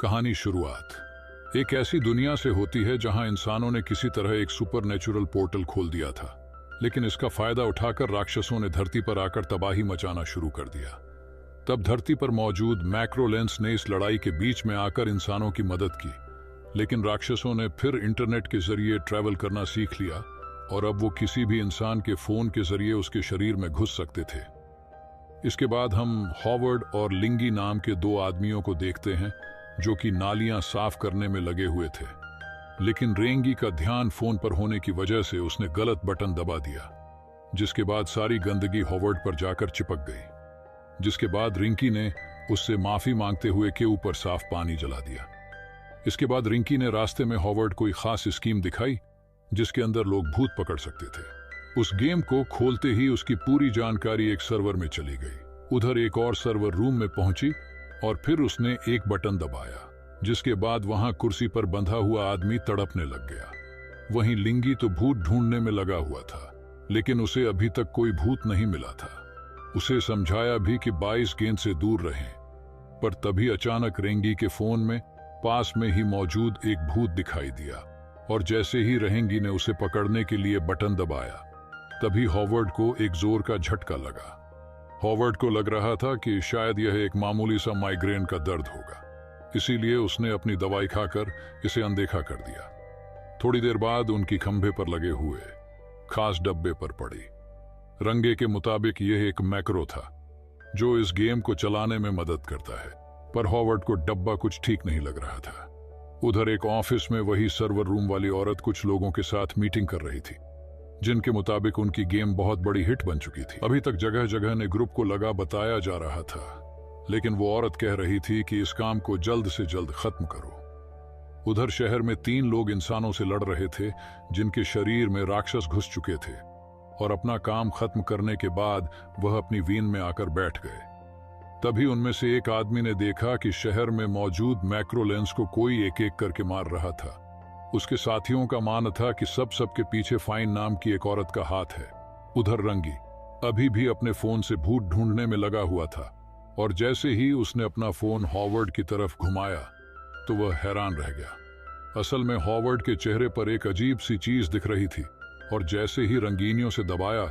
कहानी शुरुआत एक ऐसी दुनिया से होती है जहां इंसानों ने किसी तरह एक सुपरनेचुरल पोर्टल खोल दिया था, लेकिन इसका फायदा उठाकर राक्षसों ने धरती पर आकर तबाही मचाना शुरू कर दिया। तब धरती पर मौजूद मैक्रोलेंस ने इस लड़ाई के बीच में आकर इंसानों की मदद की, लेकिन राक्षसों ने फिर इंटरनेट के जरिए ट्रैवल करना सीख लिया और अब वो किसी भी इंसान के फोन के जरिए उसके शरीर में घुस सकते थे। इसके बाद हम हॉवर्ड और लिंगी नाम के दो आदमियों को देखते हैं जो कि नालियां साफ करने में लगे हुए थे, लेकिन रेंगी का ध्यान फोन पर होने की वजह से उसने गलत बटन दबा दिया, जिसके बाद सारी गंदगी हॉवर्ड पर जाकर चिपक गई। जिसके बाद रिंकी ने उससे माफी मांगते हुए के ऊपर साफ पानी जला दिया। इसके बाद रिंकी ने रास्ते में हॉवर्ड कोई खास स्कीम दिखाई जिसके अंदर लोग भूत पकड़ सकते थे। उस गेम को खोलते ही उसकी पूरी जानकारी एक सर्वर में चली गई। उधर एक और सर्वर रूम में पहुंची और फिर उसने एक बटन दबाया, जिसके बाद वहां कुर्सी पर बंधा हुआ आदमी तड़पने लग गया। वहीं लिंगी तो भूत ढूंढने में लगा हुआ था, लेकिन उसे अभी तक कोई भूत नहीं मिला था। उसे समझाया भी कि 22 गेंद से दूर रहें, पर तभी अचानक रेंगी के फोन में पास में ही मौजूद एक भूत दिखाई दिया और जैसे ही रेंगी ने उसे पकड़ने के लिए बटन दबाया, तभी हॉवर्ड को एक जोर का झटका लगा। हॉवर्ड को लग रहा था कि शायद यह एक मामूली सा माइग्रेन का दर्द होगा, इसीलिए उसने अपनी दवाई खाकर इसे अनदेखा कर दिया। थोड़ी देर बाद उनकी खंभे पर लगे हुए खास डब्बे पर पड़ी। रंगे के मुताबिक यह एक मैक्रो था जो इस गेम को चलाने में मदद करता है, पर हॉवर्ड को डब्बा कुछ ठीक नहीं लग रहा था। उधर एक ऑफिस में वही सर्वर रूम वाली औरत कुछ लोगों के साथ मीटिंग कर रही थी, जिनके मुताबिक उनकी गेम बहुत बड़ी हिट बन चुकी थी। अभी तक जगह जगह ने ग्रुप को लगा बताया जा रहा था, लेकिन वो औरत कह रही थी कि इस काम को जल्द से जल्द खत्म करो। उधर शहर में 3 लोग इंसानों से लड़ रहे थे जिनके शरीर में राक्षस घुस चुके थे, और अपना काम खत्म करने के बाद वह अपनी वीन में आकर बैठ गए। तभी उनमें से एक आदमी ने देखा कि शहर में मौजूद मैक्रोलेंस को कोई एक एक करके मार रहा था। उसके साथियों का मानना था कि सबके पीछे फाइन नाम की एक औरत का हाथ है। उधर रंगी अभी भी अपने फोन से भूत ढूंढने में लगा हुआ था, और जैसे ही उसने अपना फोन हॉवर्ड की तरफ घुमाया तो वह हैरान रह गया। असल में हॉवर्ड के चेहरे पर एक अजीब सी चीज दिख रही थी, और जैसे ही रंगीनियों से दबाया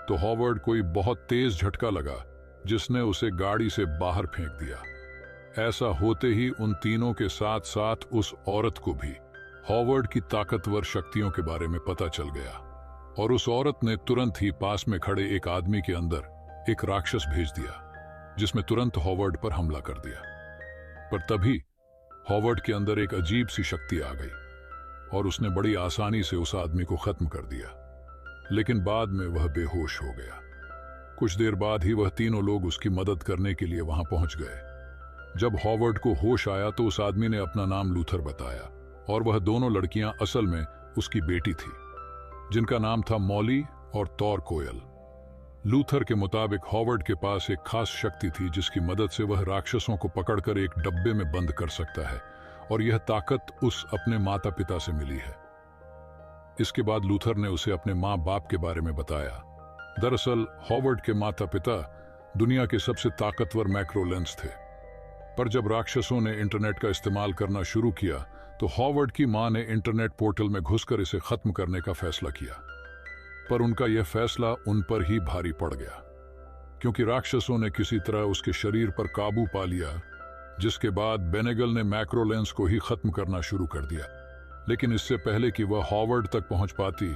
तो हॉवर्ड कोई बहुत तेज झटका लगा जिसने उसे गाड़ी से बाहर फेंक दिया। ऐसा होते ही उन तीनों के साथ साथ उस औरत को भी हॉवर्ड की ताकतवर शक्तियों के बारे में पता चल गया, और उस औरत ने तुरंत ही पास में खड़े एक आदमी के अंदर एक राक्षस भेज दिया, जिसमें तुरंत हॉवर्ड पर हमला कर दिया। पर तभी हॉवर्ड के अंदर एक अजीब सी शक्ति आ गई और उसने बड़ी आसानी से उस आदमी को खत्म कर दिया, लेकिन बाद में वह बेहोश हो गया। कुछ देर बाद ही वह तीनों लोग उसकी मदद करने के लिए वहां पहुंच गए। जब हॉवर्ड को होश आया तो उस आदमी ने अपना नाम लूथर बताया, और वह दोनों लड़कियां असल में उसकी बेटी थी, जिनका नाम था मॉली और तौर कोयल। लूथर के मुताबिक हॉवर्ड के पास एक खास शक्ति थी जिसकी मदद से वह राक्षसों को पकड़कर एक डब्बे में बंद कर सकता है, और यह ताकत उस अपने माता पिता से मिली है। इसके बाद लूथर ने उसे अपने माँ बाप के बारे में बताया। दरअसल हॉवर्ड के माता पिता दुनिया के सबसे ताकतवर मैक्रोलेंस थे, पर जब राक्षसों ने इंटरनेट का इस्तेमाल करना शुरू किया तो हॉवर्ड की मां ने इंटरनेट पोर्टल में घुसकर इसे खत्म करने का फैसला किया। पर उनका यह फैसला उन पर ही भारी पड़ गया, क्योंकि राक्षसों ने किसी तरह उसके शरीर पर काबू पा लिया, जिसके बाद बेनेगल ने मैक्रोलेंस को ही खत्म करना शुरू कर दिया। लेकिन इससे पहले कि वह हॉवर्ड तक पहुंच पाती,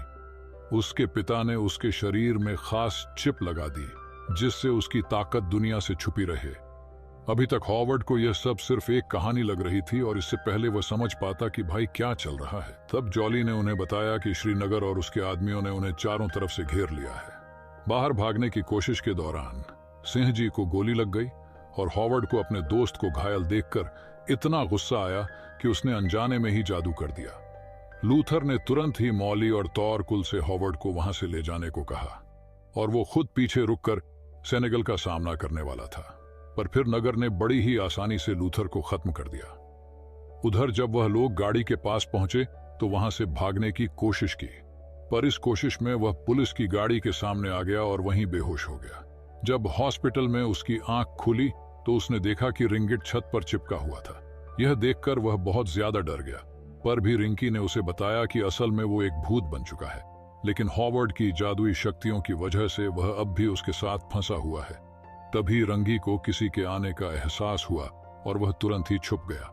उसके पिता ने उसके शरीर में खास चिप लगा दी, जिससे उसकी ताकत दुनिया से छुपी रहे। अभी तक हॉवर्ड को यह सब सिर्फ एक कहानी लग रही थी, और इससे पहले वह समझ पाता कि भाई क्या चल रहा है, तब जॉली ने उन्हें बताया कि श्रीनगर और उसके आदमियों ने उन्हें चारों तरफ से घेर लिया है। बाहर भागने की कोशिश के दौरान सिंह जी को गोली लग गई, और हॉवर्ड को अपने दोस्त को घायल देखकर इतना गुस्सा आया कि उसने अनजाने में ही जादू कर दिया। लूथर ने तुरंत ही मॉली और तौर कुल से हॉवर्ड को वहां से ले जाने को कहा, और वो खुद पीछे रुककर सेनेगल का सामना करने वाला था, पर फिर नगर ने बड़ी ही आसानी से लूथर को खत्म कर दिया। उधर जब वह लोग गाड़ी के पास पहुंचे तो वहां से भागने की कोशिश की, पर इस कोशिश में वह पुलिस की गाड़ी के सामने आ गया और वहीं बेहोश हो गया। जब हॉस्पिटल में उसकी आंख खुली तो उसने देखा कि रिंगिट छत पर चिपका हुआ था यह देखकर वह बहुत ज्यादा डर गया, पर भी रिंकी ने उसे बताया कि असल में वो एक भूत बन चुका है, लेकिन हॉवर्ड की जादुई शक्तियों की वजह से वह अब भी उसके साथ फंसा हुआ है। तभी रंगी को किसी के आने का एहसास हुआ और वह तुरंत ही छुप गया।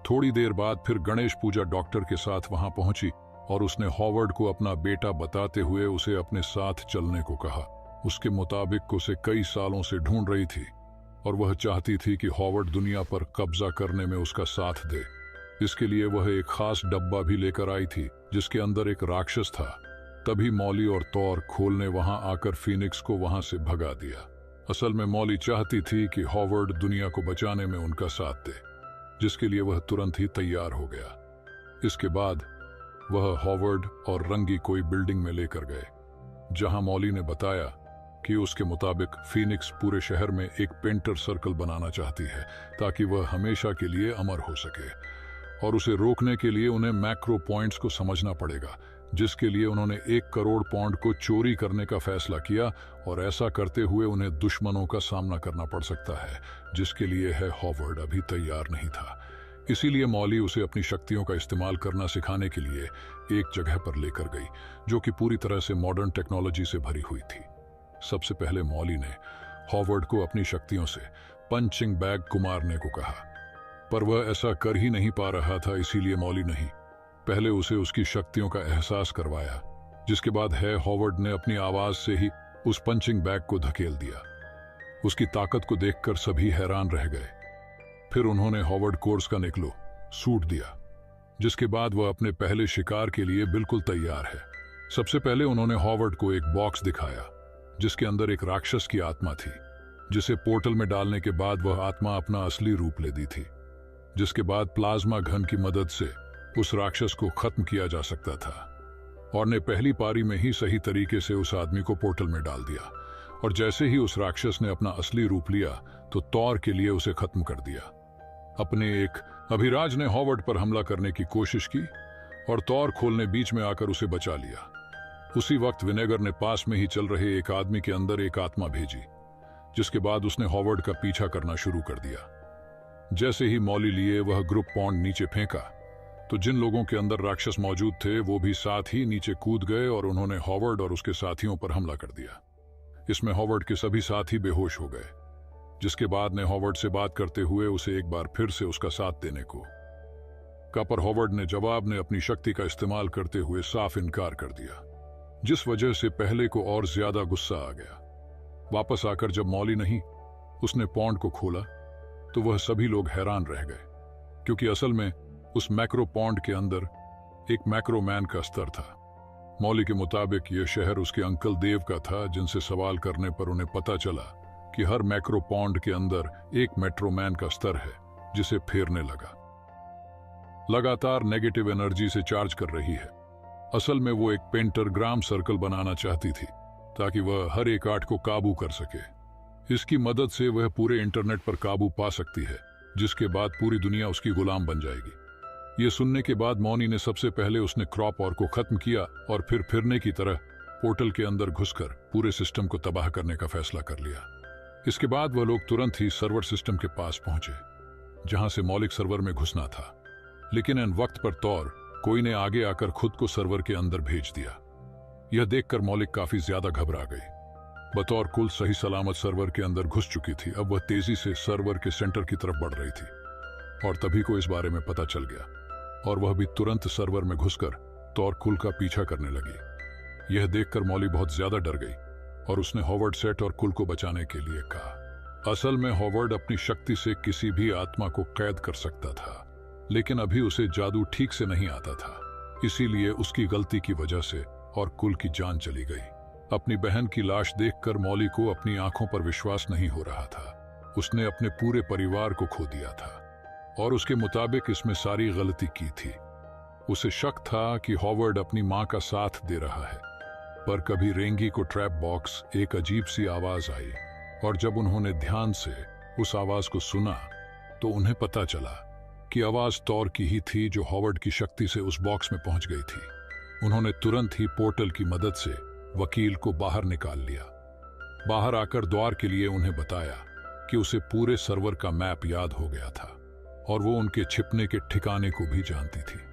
थोड़ी देर बाद फिर गणेश पूजा डॉक्टर के साथ वहां पहुंची और उसने हॉवर्ड को अपना बेटा बताते हुए उसे अपने साथ चलने को कहा। उसके मुताबिक उसे कई सालों से ढूंढ रही थी और वह चाहती थी कि हॉवर्ड दुनिया पर कब्जा करने में उसका साथ दे। इसके लिए वह एक खास डब्बा भी लेकर आई थी जिसके अंदर एक राक्षस था। तभी मॉली और तौर खोलने वहां आकर फीनिक्स को वहां से भगा दिया। असल में मॉली चाहती थी कि हॉवर्ड दुनिया को बचाने में उनका साथ दे, जिसके लिए वह तुरंत ही तैयार हो गया। इसके बाद वह हॉवर्ड और रंगी कोई बिल्डिंग में लेकर गए, जहां मॉली ने बताया कि उसके मुताबिक फीनिक्स पूरे शहर में एक पेंटर सर्कल बनाना चाहती है ताकि वह हमेशा के लिए अमर हो सके, और उसे रोकने के लिए उन्हें मैक्रो पॉइंट्स को समझना पड़ेगा, जिसके लिए उन्होंने 1 करोड़ पौंड को चोरी करने का फैसला किया, और ऐसा करते हुए उन्हें दुश्मनों का सामना करना पड़ सकता है, जिसके लिए है हॉवर्ड अभी तैयार नहीं था। इसीलिए मॉली उसे अपनी शक्तियों का इस्तेमाल करना सिखाने के लिए एक जगह पर लेकर गई, जो कि पूरी तरह से मॉडर्न टेक्नोलॉजी से भरी हुई थी। सबसे पहले मॉली ने हॉवर्ड को अपनी शक्तियों से पंचिंग बैग को मारने को कहा, पर वह ऐसा कर ही नहीं पा रहा था। इसीलिए मॉली नहीं पहले उसे उसकी शक्तियों का एहसास करवाया, जिसके बाद हॉवर्ड ने अपनी आवाज से ही उस पंचिंग बैग को धकेल दिया। उसकी ताकत को देखकर सभी हैरान रह गए। फिर उन्होंने हॉवर्ड कोर्स का निकलो सूट दिया, जिसके बाद वह अपने पहले शिकार के लिए बिल्कुल तैयार है। सबसे पहले उन्होंने हॉवर्ड को एक बॉक्स दिखाया जिसके अंदर एक राक्षस की आत्मा थी, जिसे पोर्टल में डालने के बाद वह आत्मा अपना असली रूप ले दी थी, जिसके बाद प्लाज्मा घन की मदद से उस राक्षस को खत्म किया जा सकता था। और ने पहली पारी में ही सही तरीके से उस आदमी को पोर्टल में डाल दिया, और जैसे ही उस राक्षस ने अपना असली रूप लिया तो तौर के लिए उसे खत्म कर दिया। अपने एक अभिराज ने हॉवर्ड पर हमला करने की कोशिश की और तौर खोलने बीच में आकर उसे बचा लिया। उसी वक्त विनेगर ने पास में ही चल रहे एक आदमी के अंदर एक आत्मा भेजी, जिसके बाद उसने हॉवर्ड का पीछा करना शुरू कर दिया। जैसे ही मॉली लिए वह ग्रुप पॉन्ड नीचे फेंका तो जिन लोगों के अंदर राक्षस मौजूद थे वो भी साथ ही नीचे कूद गए और उन्होंने हॉवर्ड और उसके साथियों पर हमला कर दिया। इसमें हॉवर्ड के सभी साथी बेहोश हो गए, जिसके बाद ने हॉवर्ड से बात करते हुए उसे एक बार फिर से उसका साथ देने को कहा, पर हॉवर्ड ने जवाब में अपनी शक्ति का इस्तेमाल करते हुए साफ इनकार कर दिया, जिस वजह से पहले को और ज्यादा गुस्सा आ गया। वापस आकर जब मॉली नहीं उसने पॉन्ड को खोला तो वह सभी लोग हैरान रह गए, क्योंकि असल में उस मैक्रो पॉन्ड के अंदर एक मैक्रोमैन का स्तर था। मौली के मुताबिक यह शहर उसके अंकल देव का था, जिनसे सवाल करने पर उन्हें पता चला कि हर मैक्रो पॉन्ड के अंदर एक मेट्रोमैन का स्तर है, जिसे फेरने लगा लगातार नेगेटिव एनर्जी से चार्ज कर रही है। असल में वो एक पेंटाग्राम सर्कल बनाना चाहती थी ताकि वह हर एक आर्ट को काबू कर सके। इसकी मदद से वह पूरे इंटरनेट पर काबू पा सकती है, जिसके बाद पूरी दुनिया उसकी गुलाम बन जाएगी। ये सुनने के बाद मौनी ने सबसे पहले उसने क्रॉप और को खत्म किया और फिर फिरने की तरह पोर्टल के अंदर घुसकर पूरे सिस्टम को तबाह करने का फैसला कर लिया। इसके बाद वह लोग तुरंत ही सर्वर सिस्टम के पास पहुंचे, जहां से मौलिक सर्वर में घुसना था, लेकिन इन वक्त पर तौर कोई ने आगे आकर खुद को सर्वर के अंदर भेज दिया। यह देखकर मौलिक काफी ज्यादा घबरा गई। बतौर कुल सही सलामत सर्वर के अंदर घुस चुकी थी। अब वह तेजी से सर्वर के सेंटर की तरफ बढ़ रही थी और तभी को इस बारे में पता चल गया और वह भी तुरंत सर्वर में घुसकर तौर कुल का पीछा करने लगी। यह देखकर मौली बहुत ज्यादा डर गई और उसने हॉवर्ड सेट और कुल को बचाने के लिए कहा। असल में हॉवर्ड अपनी शक्ति से किसी भी आत्मा को कैद कर सकता था, लेकिन अभी उसे जादू ठीक से नहीं आता था, इसीलिए उसकी गलती की वजह से और कुल की जान चली गई। अपनी बहन की लाश देखकर मौली को अपनी आंखों पर विश्वास नहीं हो रहा था। उसने अपने पूरे परिवार को खो दिया था और उसके मुताबिक इसमें सारी गलती की थी। उसे शक था कि हॉवर्ड अपनी मां का साथ दे रहा है, पर कभी रेंगी को ट्रैप बॉक्स एक अजीब सी आवाज आई और जब उन्होंने ध्यान से उस आवाज को सुना तो उन्हें पता चला कि आवाज तौर की ही थी, जो हॉवर्ड की शक्ति से उस बॉक्स में पहुंच गई थी। उन्होंने तुरंत ही पोर्टल की मदद से वकील को बाहर निकाल लिया। बाहर आकर द्वार के लिए उन्हें बताया कि उसे पूरे सर्वर का मैप याद हो गया था। और वो उनके छिपने के ठिकाने को भी जानती थी।